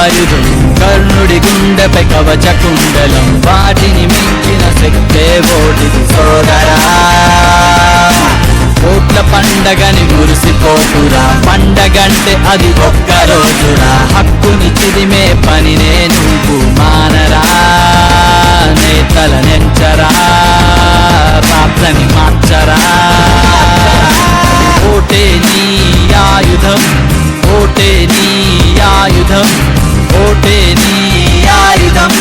ఆయుధం, కర్ణుడి గుండెపై కవచ కుండలం, వాటిని మించిన శక్తే ఓటిది సోదరా. కోట్ల పండగని మురిసిపోతురా, పండగంటే అది ఒక్క రోజురా. హక్కుని చిదిమే పనినే నువ్వు మానరా, నేతల నెంచరా, రాత్రని మార్చరా. ఓటే నీ ఆయుధం, ఓటే నీ ఆయుధం, ఓటే నీ ఆయుధం.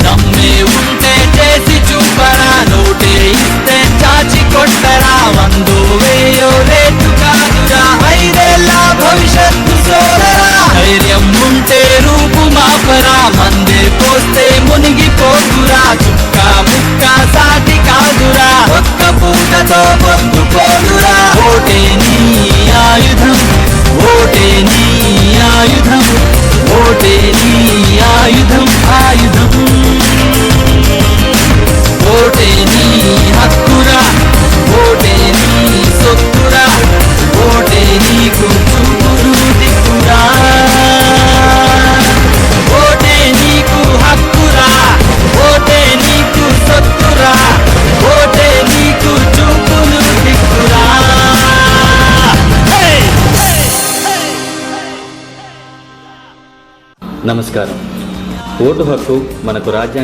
నమ్మే ఉంటే చేసి చూపరా, నోటే ఇస్తే చాచి కొట్టరా. వందో వేయో రేటు కాదురా, ఐదేళ్ళ భవిష్యత్తు సోదరా. ధైర్యం ఉంటే రూపు మాపరా, మందే పోస్తే మునిగిపోకురా. చుక్క ముక్క సాటి కాదురా, ఒక్క పూటతో పొందుకోదురా. ఓటే నీ ఆయుధం, ఓటే నీ ఆయుధం, ఓటే నీ ఆయుధం, ఆయుధం. ఓటే నీ హక్కురా, ఓటే నీ సొత్తురా, ఓటే నీకు చూపురు దిక్కురా. ఓటే నీకు హక్కురా, ఓటే నీకు సొత్తురా, ఓటే నీకు చూపురు దిక్కురా. నమస్కారం. ఓటు హక్కు మనకు రాజ్యాంగ